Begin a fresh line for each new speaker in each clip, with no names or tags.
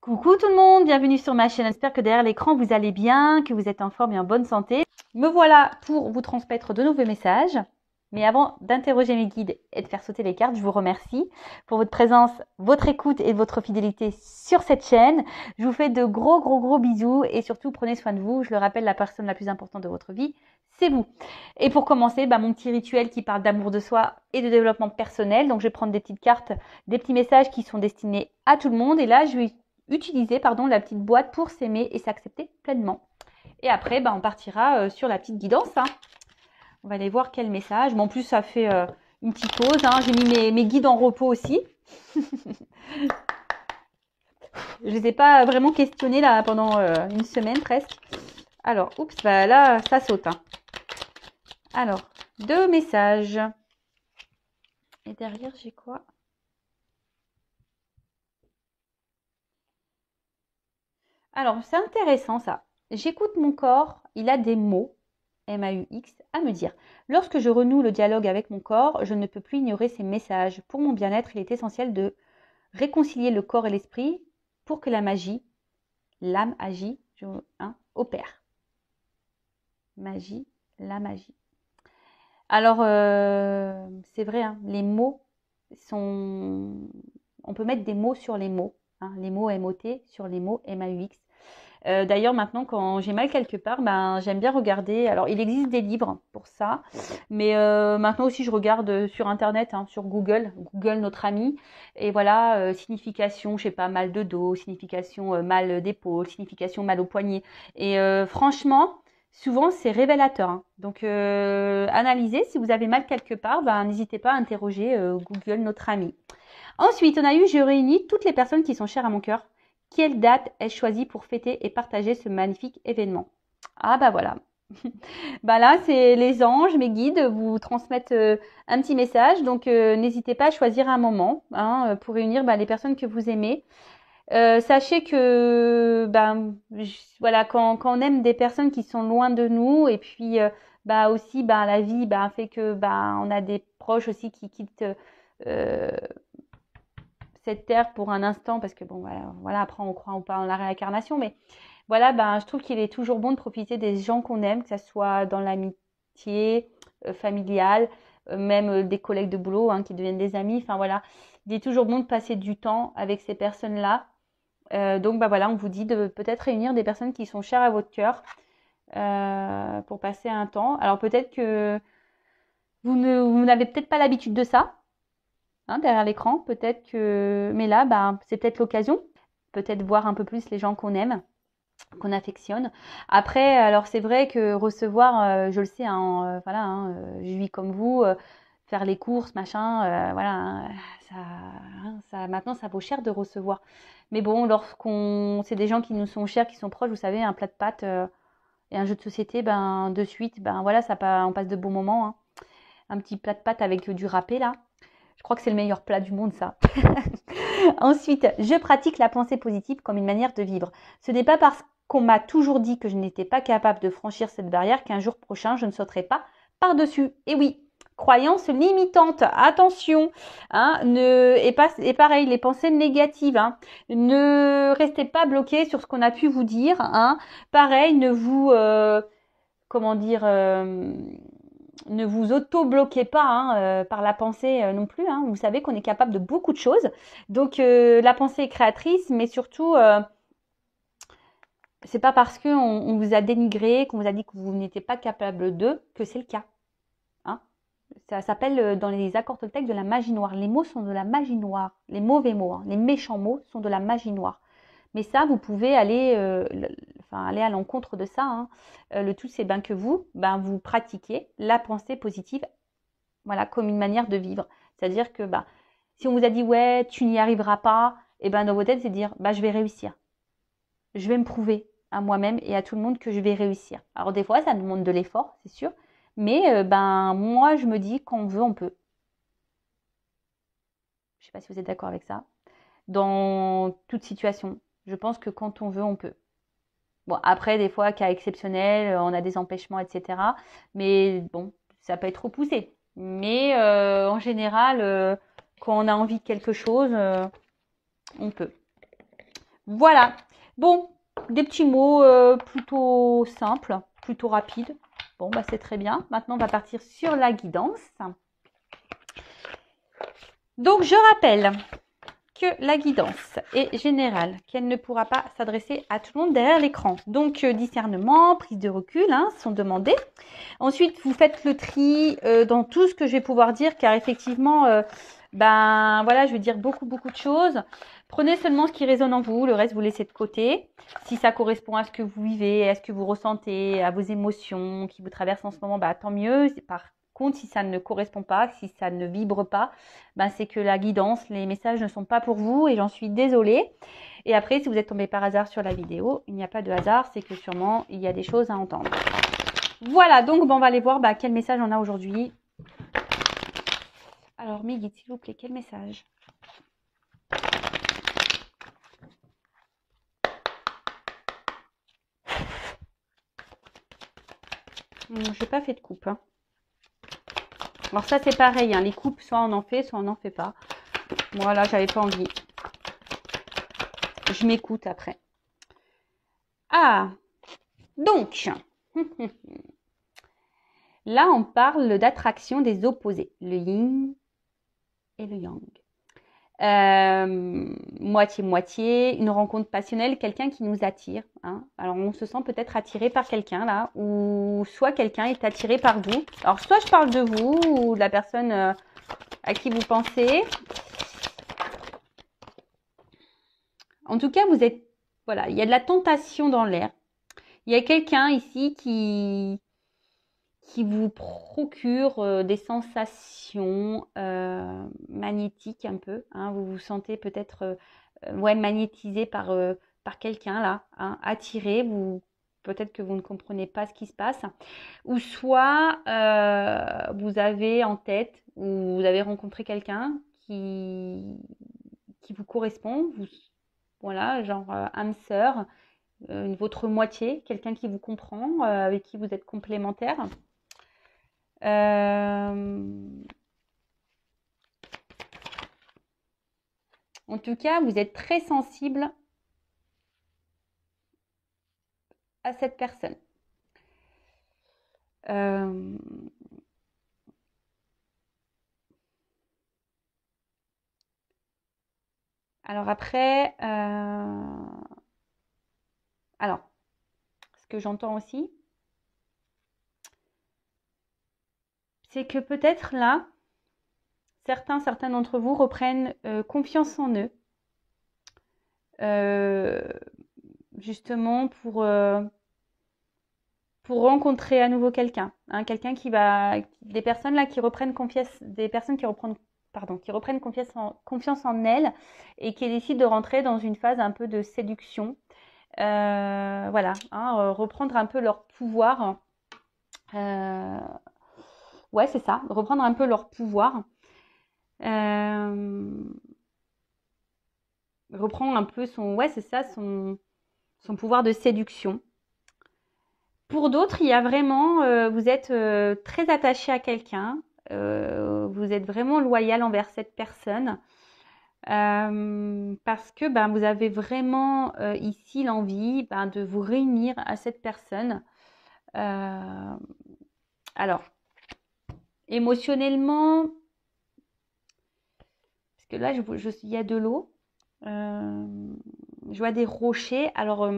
Coucou tout le monde, bienvenue sur ma chaîne. J'espère que derrière l'écran vous allez bien, que vous êtes en forme et en bonne santé. Me voilà pour vous transmettre de nouveaux messages. Mais avant d'interroger mes guides et de faire sauter les cartes, je vous remercie pour votre présence, votre écoute et votre fidélité sur cette chaîne. Je vous fais de gros bisous et surtout prenez soin de vous. Je le rappelle, la personne la plus importante de votre vie, c'est vous. Et pour commencer, mon petit rituel qui parle d'amour de soi et de développement personnel. Donc je vais prendre des petites cartes, des petits messages qui sont destinés à tout le monde. Et là, je vais utiliser la petite boîte pour s'aimer et s'accepter pleinement. Et après, on partira sur la petite guidance. On va aller voir quel message. En plus, ça fait une petite pause. J'ai mis mes guides en repos aussi. Je les ai pas vraiment questionnés là pendant une semaine presque. Alors, oups, là, ça saute. Alors, 2 messages. Et derrière, j'ai quoi? Alors, c'est intéressant ça. J'écoute mon corps, il a des mots, MAUX, à me dire. Lorsque je renoue le dialogue avec mon corps, je ne peux plus ignorer ces messages. Pour mon bien-être, il est essentiel de réconcilier le corps et l'esprit pour que la magie, l'âme agit, opère. Magie, la magie. Alors, c'est vrai, les mots sont... On peut mettre des mots sur les mots. Les mots MOT sur les mots MAUX. D'ailleurs, maintenant, quand j'ai mal quelque part, j'aime bien regarder. Alors, il existe des livres pour ça, mais maintenant aussi, je regarde sur Internet, sur Google, notre ami. Et voilà, signification, je sais pas, mal de dos, signification mal d'épaule, signification mal au poignet. Et franchement, souvent, c'est révélateur. Donc, analysez. Si vous avez mal quelque part, n'hésitez pas à interroger Google, notre ami. Ensuite, je réunis toutes les personnes qui sont chères à mon cœur. Quelle date ai-je choisi pour fêter et partager ce magnifique événement? Ah voilà. Là, c'est les anges, mes guides, vous transmettent un petit message. Donc, n'hésitez pas à choisir un moment pour réunir les personnes que vous aimez. Sachez que voilà, quand on aime des personnes qui sont loin de nous, et puis aussi la vie fait que on a des proches aussi qui quittent cette terre pour un instant, parce que voilà, après on croit ou pas en la réincarnation, mais voilà, je trouve qu'il est toujours bon de profiter des gens qu'on aime, que ce soit dans l'amitié familiale, même des collègues de boulot qui deviennent des amis. Enfin voilà, il est toujours bon de passer du temps avec ces personnes-là. Donc voilà, on vous dit de peut-être réunir des personnes qui sont chères à votre cœur pour passer un temps. Alors peut-être que vous n'avez peut-être pas l'habitude de ça, derrière l'écran, peut-être que... Mais là, c'est peut-être l'occasion, peut-être voir un peu plus les gens qu'on aime, qu'on affectionne. Après, alors c'est vrai que recevoir, je le sais, je vis comme vous, faire les courses, machin, voilà, maintenant ça vaut cher de recevoir. Mais bon, c'est des gens qui nous sont chers, qui sont proches, vous savez, un plat de pâtes et un jeu de société, de suite, voilà, on passe de bons moments. Un petit plat de pâtes avec du râpé là. Je crois que c'est le meilleur plat du monde, ça. Ensuite, je pratique la pensée positive comme une manière de vivre. Ce n'est pas parce qu'on m'a toujours dit que je n'étais pas capable de franchir cette barrière qu'un jour prochain, je ne sauterai pas par-dessus. Et oui, croyance limitante, attention, et pareil, les pensées négatives, ne restez pas bloqués sur ce qu'on a pu vous dire, pareil, ne vous, comment dire, ne vous auto-bloquez pas par la pensée non plus. Vous savez qu'on est capable de beaucoup de choses. Donc la pensée est créatrice, mais surtout, c'est pas parce qu'on vous a dénigré, qu'on vous a dit que vous n'étiez pas capable de, que c'est le cas. Ça s'appelle dans les accords Toltec de la magie noire. Les mots sont de la magie noire. Les mauvais mots, les méchants mots sont de la magie noire. Mais ça, vous pouvez aller à l'encontre de ça. Le tout, c'est que vous pratiquiez la pensée positive, voilà, comme une manière de vivre. C'est-à-dire que si on vous a dit ouais, tu n'y arriveras pas, et dans vos têtes, c'est dire je vais réussir. Je vais me prouver à moi-même et à tout le monde que je vais réussir. Alors des fois, ça demande de l'effort, c'est sûr. Mais moi, je me dis qu'on veut, on peut. Je ne sais pas si vous êtes d'accord avec ça. Dans toute situation, je pense que quand on veut, on peut. Bon, après, des fois, cas exceptionnels, on a des empêchements, etc. Mais bon, ça peut être trop poussé. Mais en général, quand on a envie de quelque chose, on peut. Voilà. Bon, des petits mots plutôt simples, plutôt rapides. Bon, bah c'est très bien. Maintenant, on va partir sur la guidance. Donc, je rappelle que la guidance est générale, qu'elle ne pourra pas s'adresser à tout le monde derrière l'écran. Donc, discernement, prise de recul sont demandés. Ensuite, vous faites le tri dans tout ce que je vais pouvoir dire, car effectivement, ben voilà, je vais dire beaucoup de choses. Prenez seulement ce qui résonne en vous, le reste vous laissez de côté. Si ça correspond à ce que vous vivez, à ce que vous ressentez, à vos émotions qui vous traversent en ce moment, bah tant mieux. Par contre, si ça ne correspond pas, si ça ne vibre pas, ben c'est que la guidance, les messages ne sont pas pour vous et j'en suis désolée. Et après, si vous êtes tombé par hasard sur la vidéo, il n'y a pas de hasard, c'est que sûrement il y a des choses à entendre. Voilà, donc on va aller voir quel message on a aujourd'hui. Alors, mes guides, s'il vous plaît, quel message? Je n'ai pas fait de coupe. Hein. Alors ça, c'est pareil. Hein, les coupes, soit on en fait, soit on n'en fait pas. Voilà, j'avais pas envie. Je m'écoute après. Ah, donc, là, on parle d'attraction des opposés, le yin et le yang. Moitié-moitié, une rencontre passionnelle, quelqu'un qui nous attire. Hein. Alors, on se sent peut-être attiré par quelqu'un là, ou soit quelqu'un est attiré par vous. Alors, soit je parle de vous ou de la personne à qui vous pensez. En tout cas, vous êtes, voilà, il y a de la tentation dans l'air. Il y a quelqu'un ici qui vous procure des sensations magnétiques un peu. Hein. Vous vous sentez peut-être magnétisé par quelqu'un là, hein, attiré. Peut-être que vous ne comprenez pas ce qui se passe. Ou soit vous avez en tête ou vous avez rencontré quelqu'un qui vous correspond. Voilà, genre âme sœur, votre moitié, quelqu'un qui vous comprend, avec qui vous êtes complémentaire. En tout cas, vous êtes très sensible à cette personne. Alors après, alors, ce que j'entends aussi, c'est que peut-être là, certains d'entre vous reprennent confiance en eux, justement pour rencontrer à nouveau quelqu'un, hein, quelqu'un des personnes là qui reprennent confiance, des personnes qui reprennent confiance en elles et qui décident de rentrer dans une phase un peu de séduction. Voilà, hein, reprendre un peu leur pouvoir. Ouais, c'est ça, reprendre un peu leur pouvoir. Reprendre un peu son pouvoir de séduction. Pour d'autres, il y a vraiment, vous êtes très attaché à quelqu'un, vous êtes vraiment loyal envers cette personne, parce que vous avez vraiment ici l'envie de vous réunir à cette personne. Alors, émotionnellement, parce que là, il y a de l'eau, je vois des rochers, alors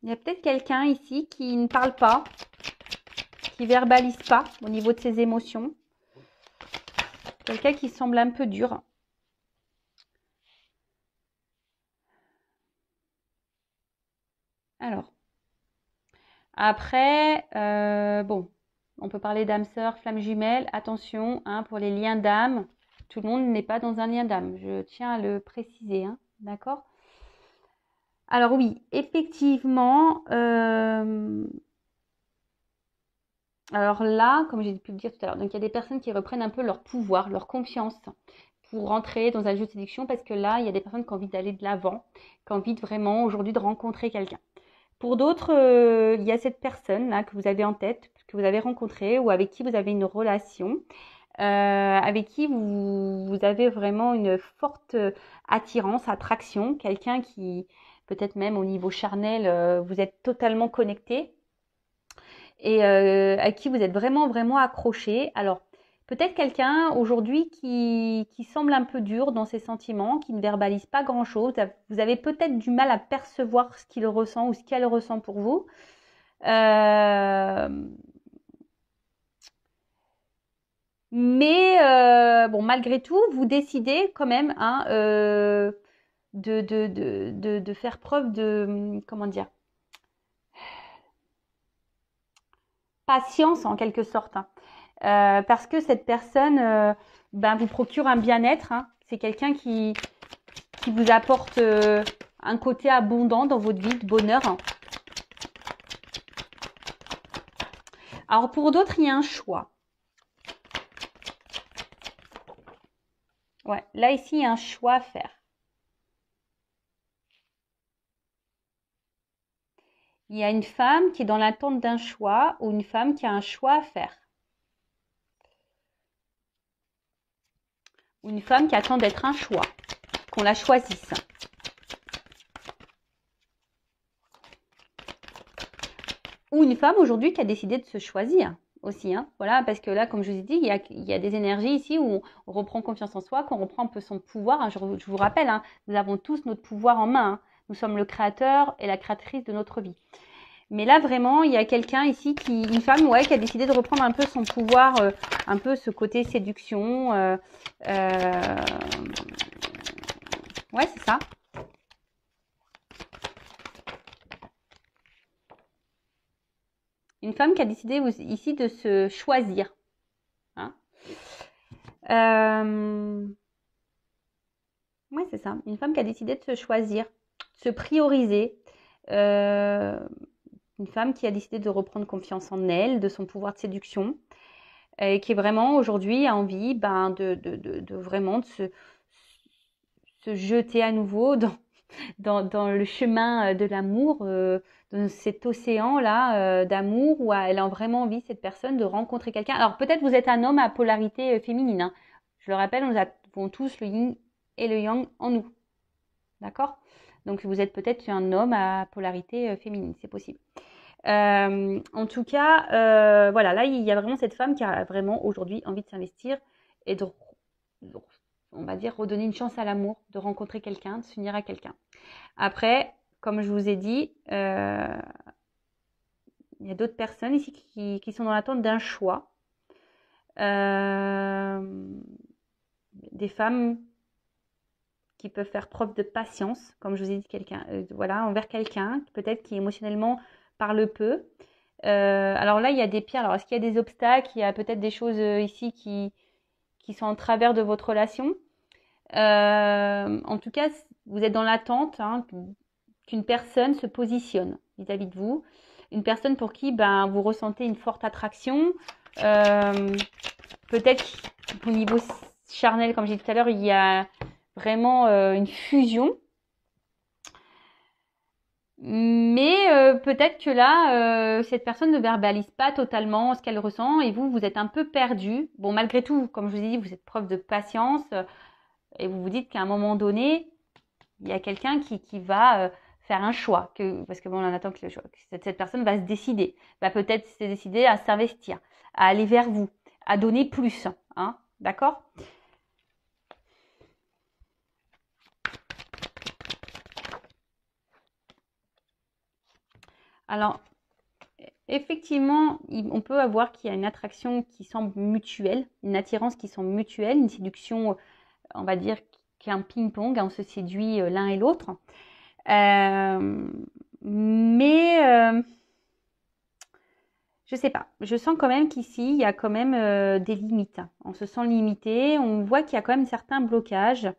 il y a peut-être quelqu'un ici qui ne parle pas, qui verbalise pas au niveau de ses émotions. Quelqu'un qui semble un peu dur. Alors, après, bon, on peut parler d'âme sœur, flamme jumelle. Attention, hein, pour les liens d'âme, tout le monde n'est pas dans un lien d'âme. Je tiens à le préciser, hein, d'accord? Alors oui, effectivement, alors là, comme j'ai pu le dire tout à l'heure, donc il y a des personnes qui reprennent un peu leur pouvoir, leur confiance pour rentrer dans un jeu de séduction parce que là, il y a des personnes qui ont envie d'aller de l'avant, qui ont envie vraiment aujourd'hui de rencontrer quelqu'un. Pour d'autres, il y a cette personne là que vous avez en tête, que vous avez rencontrée ou avec qui vous avez une relation. avec qui vous avez vraiment une forte attirance, attraction, quelqu'un qui, peut-être même au niveau charnel, vous êtes totalement connecté et à qui vous êtes vraiment, vraiment accroché. Alors, peut-être quelqu'un aujourd'hui qui semble un peu dur dans ses sentiments, qui ne verbalise pas grand-chose. Vous avez peut-être du mal à percevoir ce qu'il ressent ou ce qu'elle ressent pour vous. Mais bon, malgré tout, vous décidez quand même hein, de faire preuve de, comment dire, patience en quelque sorte. Hein. Parce que cette personne ben, vous procure un bien-être. Hein. C'est quelqu'un qui vous apporte un côté abondant dans votre vie, de bonheur. Hein. Alors pour d'autres, il y a un choix. Ouais, là ici, il y a un choix à faire. Il y a une femme qui est dans l'attente d'un choix ou une femme qui a un choix à faire. Ou une femme qui attend d'être un choix, qu'on la choisisse. Ou une femme aujourd'hui qui a décidé de se choisir aussi. Hein. Voilà, parce que là, comme je vous ai dit, il y a des énergies ici où on reprend confiance en soi, qu'on reprend un peu son pouvoir. Hein. Je vous rappelle, hein, nous avons tous notre pouvoir en main. Hein. Nous sommes le créateur et la créatrice de notre vie. Mais là, vraiment, il y a quelqu'un ici, une femme, ouais, qui a décidé de reprendre un peu son pouvoir, un peu ce côté séduction. Ouais, c'est ça. Une femme qui a décidé ici de se choisir. Hein. Ouais, c'est ça. Une femme qui a décidé de se choisir, de se prioriser. Une femme qui a décidé de reprendre confiance en elle, de son pouvoir de séduction, et qui est vraiment aujourd'hui a envie ben, de vraiment de se jeter à nouveau dans le chemin de l'amour, dans cet océan-là d'amour où elle a vraiment envie, cette personne, de rencontrer quelqu'un. Alors peut-être vous êtes un homme à polarité féminine. Hein. Je le rappelle, nous avons tous le yin et le yang en nous. D'accord? Donc vous êtes peut-être un homme à polarité féminine, c'est possible. En tout cas, voilà, là il y a vraiment cette femme qui a vraiment aujourd'hui envie de s'investir et on va dire, redonner une chance à l'amour, de rencontrer quelqu'un, de s'unir à quelqu'un. Après, comme je vous ai dit, il y a d'autres personnes ici qui sont dans l'attente d'un choix. Des femmes qui peuvent faire preuve de patience, comme je vous ai dit, voilà, envers quelqu'un, peut-être qui émotionnellement parle peu. Alors là, il y a des pierres. Alors, est-ce qu'il y a des obstacles? Il y a peut-être des choses ici qui sont en travers de votre relation. En tout cas, vous êtes dans l'attente hein, qu'une personne se positionne vis-à-vis de vous. Une personne pour qui ben, vous ressentez une forte attraction. Peut-être qu'au niveau charnel, comme j'ai dit tout à l'heure, il y a vraiment une fusion. Mais peut-être que là, cette personne ne verbalise pas totalement ce qu'elle ressent et vous êtes un peu perdu. Bon, malgré tout, comme je vous ai dit, vous êtes preuve de patience et vous vous dites qu'à un moment donné, il y a quelqu'un qui va faire un choix. Parce que bon, on attend que cette personne va se décider, va peut-être se décider à s'investir, à aller vers vous, à donner plus. Hein, d'accord ? Alors, effectivement, on peut avoir qu'il y a une attraction qui semble mutuelle, une attirance qui semble mutuelle, une séduction, on va dire, qui est un ping-pong, on se séduit l'un et l'autre. Mais je sais pas, je sens quand même qu'ici, il y a quand même des limites. On se sent limité, on voit qu'il y a quand même certains blocages.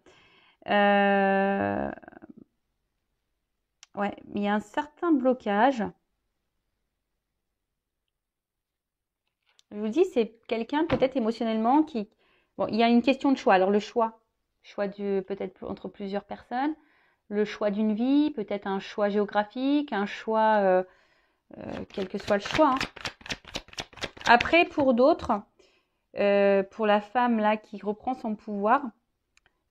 Ouais, il y a un certain blocage. Je vous dis, c'est quelqu'un peut-être émotionnellement qui... Bon, il y a une question de choix. Alors le choix peut-être entre plusieurs personnes, le choix d'une vie, peut-être un choix géographique, un choix, quel que soit le choix. Hein. Après, pour d'autres, pour la femme là qui reprend son pouvoir,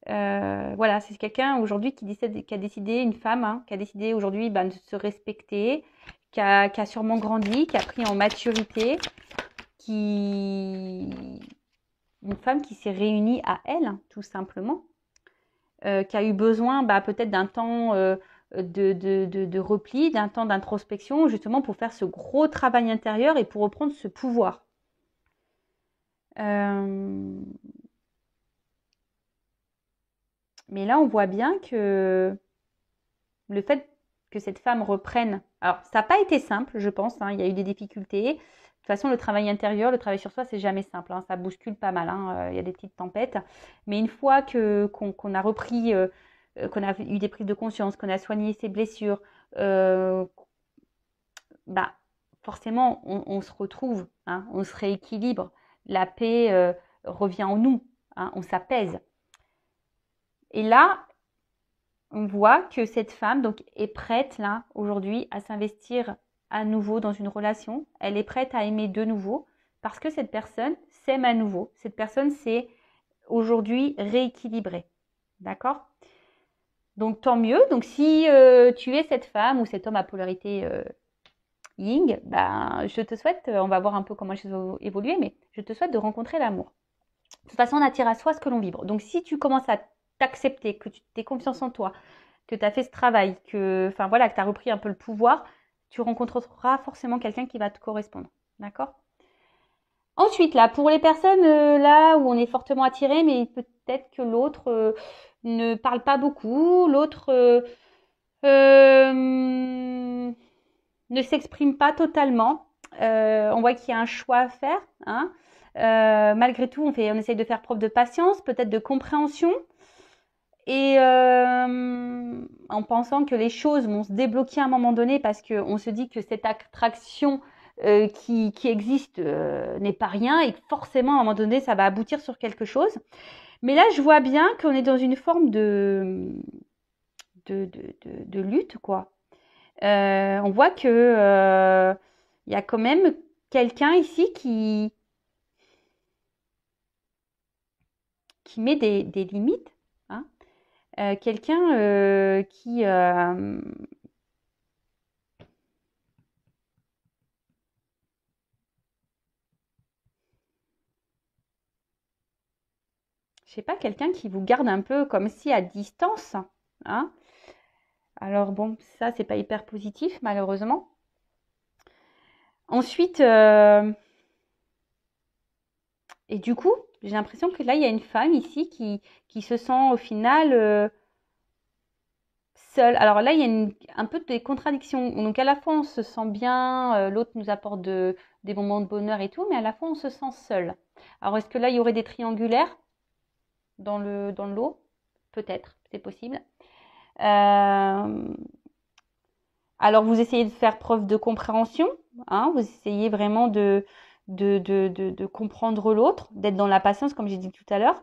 voilà, c'est quelqu'un aujourd'hui qui a décidé, une femme, hein, qui a décidé aujourd'hui de se respecter, qui a sûrement grandi, qui a pris en maturité, une femme qui s'est réunie à elle, hein, tout simplement, qui a eu besoin peut-être d'un temps de repli, d'un temps d'introspection, justement pour faire ce gros travail intérieur et pour reprendre ce pouvoir. Mais là, on voit bien que le fait que cette femme reprenne, alors ça n'a pas été simple, je pense, hein, il y a eu des difficultés. De toute façon, le travail intérieur, le travail sur soi, c'est jamais simple, hein, ça bouscule pas mal, hein, il y a des petites tempêtes. Mais une fois qu'on a repris, qu'on a eu des prises de conscience, qu'on a soigné ses blessures, forcément, on se retrouve, hein, on se rééquilibre, la paix revient en nous, hein, on s'apaise. Et là, on voit que cette femme donc est prête là aujourd'hui à s'investir à nouveau dans une relation. Elle est prête à aimer de nouveau parce que cette personne s'aime à nouveau. Cette personne s'est aujourd'hui rééquilibrée. D'accord? Donc tant mieux. Donc si tu es cette femme ou cet homme à polarité Ying, je te souhaite, on va voir un peu comment les choses vont évoluer, mais je te souhaite de rencontrer l'amour. De toute façon, on attire à soi ce que l'on vibre. Donc si tu commences à t'accepter, que tu aies confiance en toi, que tu as fait ce travail, que tu as repris un peu le pouvoir, tu rencontreras forcément quelqu'un qui va te correspondre. D'accord? Ensuite, là, pour les personnes là où on est fortement attiré, mais peut-être que l'autre ne parle pas beaucoup, l'autre ne s'exprime pas totalement. On voit qu'il y a un choix à faire. Hein. Malgré tout, on essaye de faire preuve de patience, peut-être de compréhension. Et en pensant que les choses vont se débloquer à un moment donné parce qu'on se dit que cette attraction qui existe n'est pas rien et que forcément à un moment donné ça va aboutir sur quelque chose. Mais là je vois bien qu'on est dans une forme de lutte quoi. On voit que y a quand même quelqu'un ici qui met des limites. Hein. Quelqu'un qui je sais pas, quelqu'un qui vous garde un peu comme si à distance. Hein. Alors bon, ça c'est pas hyper positif malheureusement. Ensuite, et du coup, j'ai l'impression que là il y a une femme ici qui se sent au final seule. Alors là il y a un peu des contradictions. Donc à la fois on se sent bien, l'autre nous apporte des moments de bonheur et tout, mais à la fois on se sent seul. Alors est-ce que là il y aurait des triangulaires dans le lot? Peut-être, c'est possible. Alors vous essayez de faire preuve de compréhension, hein, vous essayez vraiment de comprendre l'autre, d'être dans la patience comme j'ai dit tout à l'heure,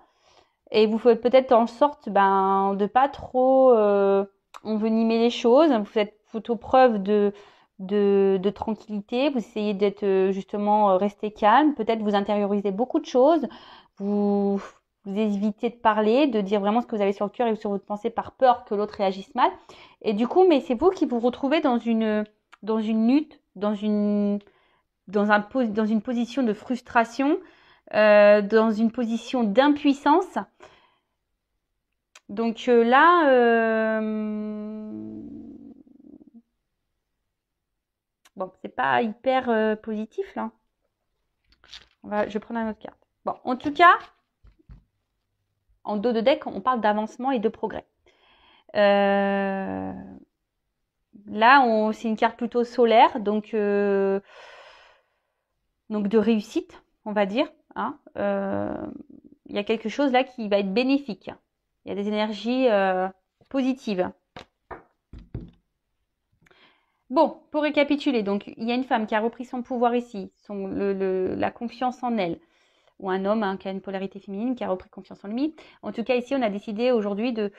et vous faites peut-être en sorte de pas trop envenimer les choses, vous faites plutôt preuve de tranquillité, vous essayez d'être justement rester calme, peut-être vous intériorisez beaucoup de choses, vous évitez de parler, de dire vraiment ce que vous avez sur le cœur et sur votre pensée par peur que l'autre réagisse mal. Et du coup, mais c'est vous qui vous retrouvez dans une lutte, dans une position de frustration, dans une position d'impuissance. Donc là, bon, c'est pas hyper positif là. Je vais prendre une autre carte. Bon, en tout cas, en dos de deck, on parle d'avancement et de progrès. Là, c'est une carte plutôt solaire, donc de réussite, on va dire. Hein. Il y a quelque chose là qui va être bénéfique. Il y a des énergies positives. Bon, pour récapituler, donc il y a une femme qui a repris son pouvoir ici, la confiance en elle, ou un homme qui a une polarité féminine qui a repris confiance en lui. En tout cas, ici, on a décidé aujourd'hui de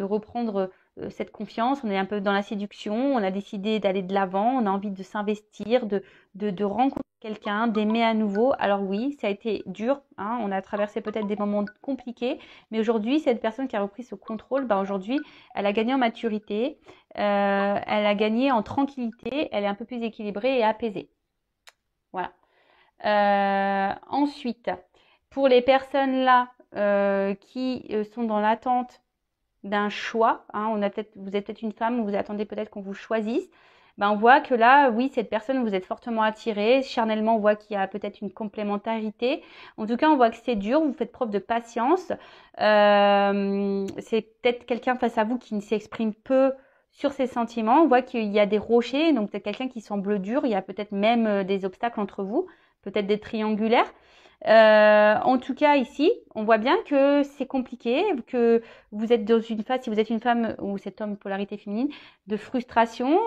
reprendre cette confiance. On est un peu dans la séduction, on a décidé d'aller de l'avant, on a envie de s'investir, de rencontrer quelqu'un, d'aimer à nouveau. Alors oui, ça a été dur, hein, on a traversé peut-être des moments compliqués, mais aujourd'hui, cette personne qui a repris ce contrôle, ben aujourd'hui, elle a gagné en maturité, elle a gagné en tranquillité, elle est un peu plus équilibrée et apaisée. Voilà. Ensuite, pour les personnes là qui sont dans l'attente d'un choix, hein, vous êtes peut-être une femme, vous attendez peut-être qu'on vous choisisse, ben on voit que là, oui, cette personne, vous êtes fortement attiré, charnellement, on voit qu'il y a peut-être une complémentarité. En tout cas, on voit que c'est dur, vous faites preuve de patience. C'est peut-être quelqu'un face à vous qui ne s'exprime peu sur ses sentiments. On voit qu'il y a des rochers, donc c'est quelqu'un qui semble dur. Il y a peut-être même des obstacles entre vous, peut-être des triangulaires. En tout cas, ici, on voit bien que c'est compliqué, que vous êtes dans une phase, si vous êtes une femme ou cet homme polarité féminine, de frustration,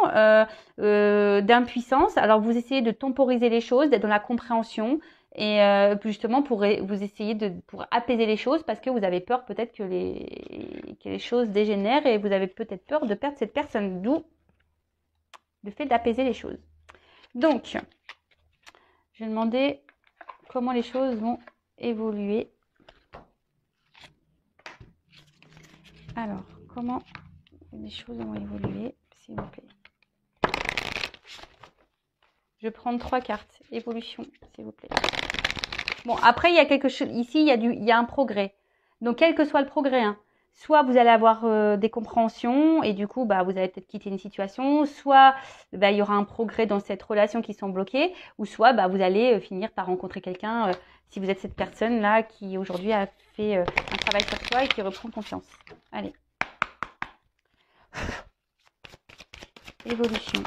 d'impuissance. Alors, vous essayez de temporiser les choses, d'être dans la compréhension et justement pour vous essayez pour apaiser les choses parce que vous avez peur peut-être que les choses dégénèrent et vous avez peut-être peur de perdre cette personne, d'où le fait d'apaiser les choses. Donc, je vais demander comment les choses vont évoluer. Alors, comment les choses vont évoluer, s'il vous plaît. Je vais prendre 3 cartes. Évolution, s'il vous plaît. Bon, après, il y a quelque chose. Ici, il y a un progrès. Donc, quel que soit le progrès, hein, soit vous allez avoir des compréhensions et du coup, bah, vous allez peut-être quitter une situation, soit bah, il y aura un progrès dans cette relation qui sont bloquées, ou soit bah, vous allez finir par rencontrer quelqu'un, si vous êtes cette personne-là qui aujourd'hui a fait un travail sur soi et qui reprend confiance. Allez. Évolution.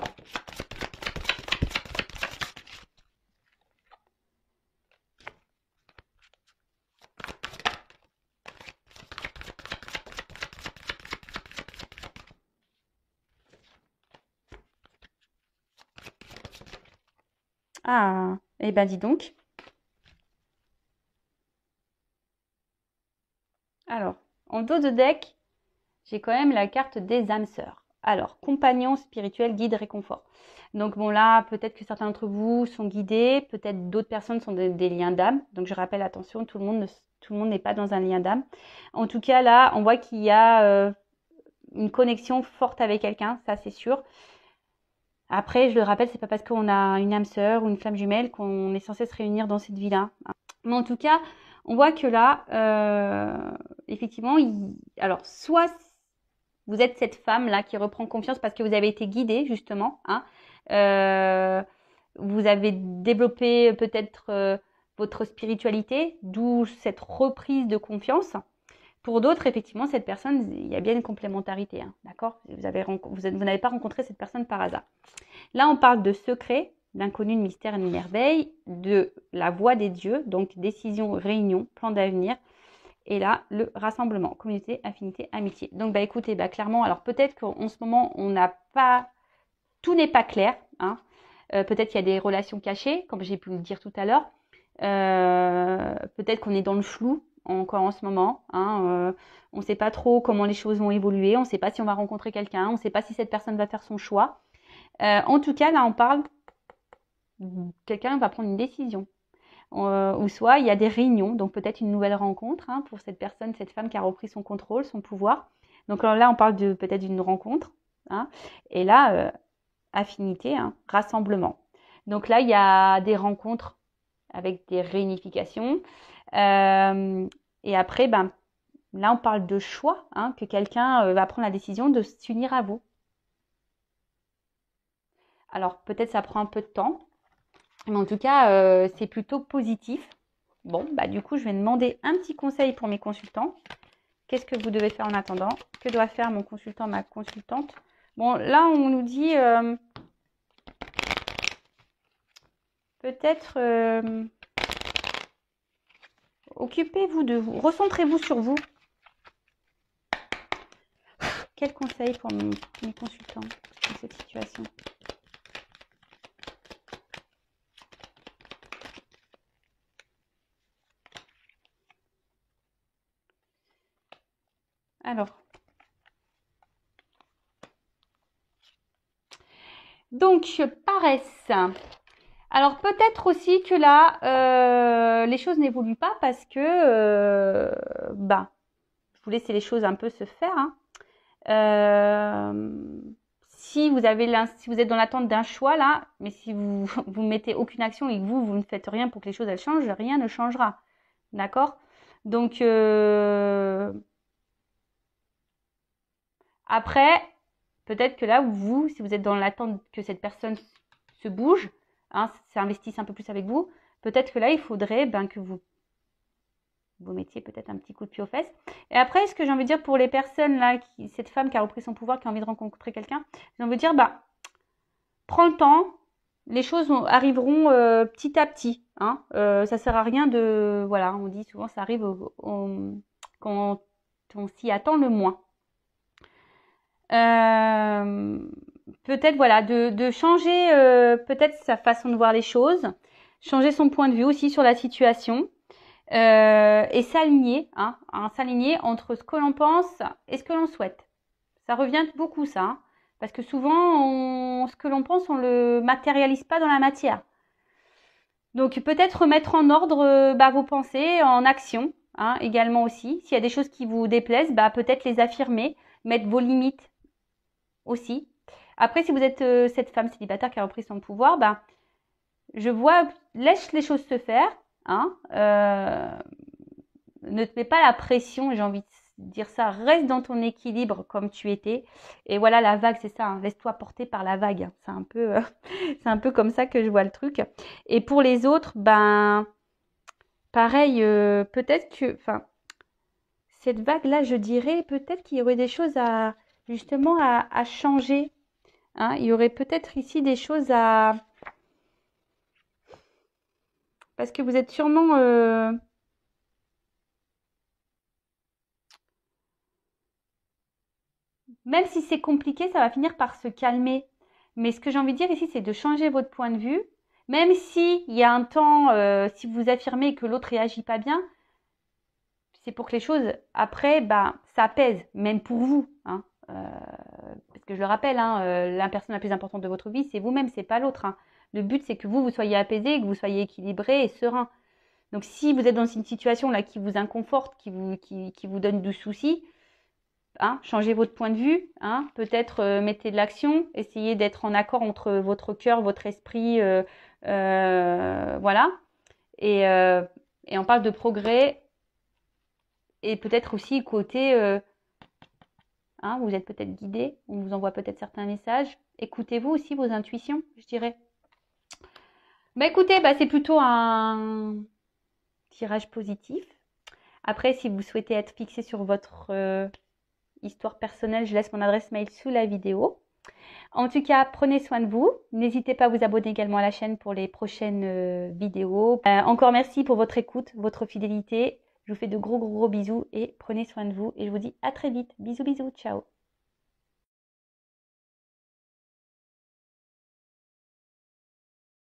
Ah, eh ben dis donc. Alors, en dos de deck, j'ai quand même la carte des âmes sœurs. Alors, compagnon spirituel, guide, réconfort. Donc bon là, peut-être que certains d'entre vous sont guidés, peut-être d'autres personnes sont des liens d'âme. Donc je rappelle, attention, tout le monde n'est pas dans un lien d'âme. En tout cas là, on voit qu'il y a une connexion forte avec quelqu'un, ça c'est sûr. Après, je le rappelle, c'est pas parce qu'on a une âme sœur ou une flamme jumelle qu'on est censé se réunir dans cette vie-là. Mais en tout cas, on voit que là, effectivement, alors soit vous êtes cette femme-là qui reprend confiance parce que vous avez été guidée, justement, hein. Vous avez développé peut-être votre spiritualité, d'où cette reprise de confiance. Pour d'autres, effectivement, cette personne, il y a bien une complémentarité, hein, d'accord? Vous n'avez pas rencontré cette personne par hasard. Là, on parle de secret, d'inconnu, de mystère et de merveille, de la voix des dieux, donc décision, réunion, plan d'avenir. Et là, le rassemblement, communauté, affinité, amitié. Donc, bah écoutez, bah clairement, alors peut-être qu'en ce moment, on n'a pas, tout n'est pas clair, hein. Peut-être qu'il y a des relations cachées, comme j'ai pu le dire tout à l'heure. Peut-être qu'on est dans le flou encore en ce moment, hein. On ne sait pas trop comment les choses vont évoluer, on ne sait pas si on va rencontrer quelqu'un, on ne sait pas si cette personne va faire son choix. En tout cas, là, on parle, quelqu'un va prendre une décision. Ou soit il y a des réunions, donc peut-être une nouvelle rencontre, hein, pour cette personne, cette femme qui a repris son contrôle, son pouvoir. Donc là, on parle peut-être d'une rencontre, hein. Et là, affinité, hein, rassemblement. Donc là, il y a des rencontres avec des réunifications. Et après, ben, là, on parle de choix, hein, que quelqu'un va prendre la décision de s'unir à vous. Alors peut-être ça prend un peu de temps, mais en tout cas, c'est plutôt positif. Bon, bah du coup, je vais demander un petit conseil pour mes consultants. Qu'est-ce que vous devez faire en attendant? Que doit faire mon consultant, ma consultante? Bon, là, on nous dit peut-être occupez-vous de vous, recentrez-vous sur vous. Quel conseil pour mes consultants dans cette situation? Alors, donc, paresse. Alors peut-être aussi que là, les choses n'évoluent pas parce que, bah, je vous laisse les choses un peu se faire, hein. Si vous avez si vous êtes dans l'attente d'un choix là, mais si vous vous mettez aucune action et que vous ne faites rien pour que les choses elles changent, rien ne changera. D'accord? Donc après, peut-être que là vous, si vous êtes dans l'attente que cette personne se bouge, hein, s'investisse un peu plus avec vous, peut-être que là il faudrait ben, que vous mettiez peut-être un petit coup de pied aux fesses. Et après, ce que j'ai envie de dire pour les personnes là, cette femme qui a repris son pouvoir, qui a envie de rencontrer quelqu'un, j'ai envie de dire, bah, prends le temps, les choses arriveront petit à petit. Hein. Ça sert à rien de, voilà, on dit souvent, ça arrive quand on s'y attend le moins. Peut-être voilà, de changer peut-être sa façon de voir les choses, changer son point de vue aussi sur la situation. Et s'aligner, hein, s'aligner entre ce que l'on pense et ce que l'on souhaite. Ça revient beaucoup ça, hein, parce que souvent, ce que l'on pense, on le matérialise pas dans la matière. Donc peut-être remettre en ordre bah, vos pensées en action, hein, également aussi. S'il y a des choses qui vous déplaisent, bah, peut-être les affirmer, mettre vos limites aussi. Après, si vous êtes cette femme célibataire qui a repris son pouvoir, bah, je vois, laisse les choses se faire, hein, ne te mets pas la pression, j'ai envie de dire ça, reste dans ton équilibre comme tu étais. Et voilà, la vague, c'est ça, hein, laisse-toi porter par la vague. C'est un peu, c'est un peu comme ça que je vois le truc. Et pour les autres, ben, pareil, peut-être que, enfin, cette vague-là, je dirais, peut-être qu'il y aurait des choses à, justement, à changer. Hein. Il y aurait peut-être ici des choses à, parce que vous êtes sûrement, même si c'est compliqué, ça va finir par se calmer. Mais ce que j'ai envie de dire ici, c'est de changer votre point de vue. Même si il y a un temps, si vous affirmez que l'autre réagit pas bien, c'est pour que les choses, après, bah, ça pèse, même pour vous. Hein. Parce que je le rappelle, hein, la personne la plus importante de votre vie, c'est vous-même, c'est pas l'autre. Hein. Le but, c'est que vous soyez apaisé, que vous soyez équilibré et serein. Donc, si vous êtes dans une situation là qui vous inconforte, qui vous donne du souci, hein, changez votre point de vue, hein, peut-être mettez de l'action, essayez d'être en accord entre votre cœur, votre esprit, voilà. Et, euh, et on parle de progrès et peut-être aussi côté, hein, vous êtes peut-être guidé, on vous envoie peut-être certains messages. Écoutez-vous aussi vos intuitions, je dirais. Bah écoutez, bah, c'est plutôt un tirage positif. Après, si vous souhaitez être fixé sur votre histoire personnelle, je laisse mon adresse mail sous la vidéo. En tout cas, prenez soin de vous. N'hésitez pas à vous abonner également à la chaîne pour les prochaines vidéos. Encore merci pour votre écoute, votre fidélité. Je vous fais de gros bisous et prenez soin de vous. Et je vous dis à très vite. Bisous, bisous, ciao.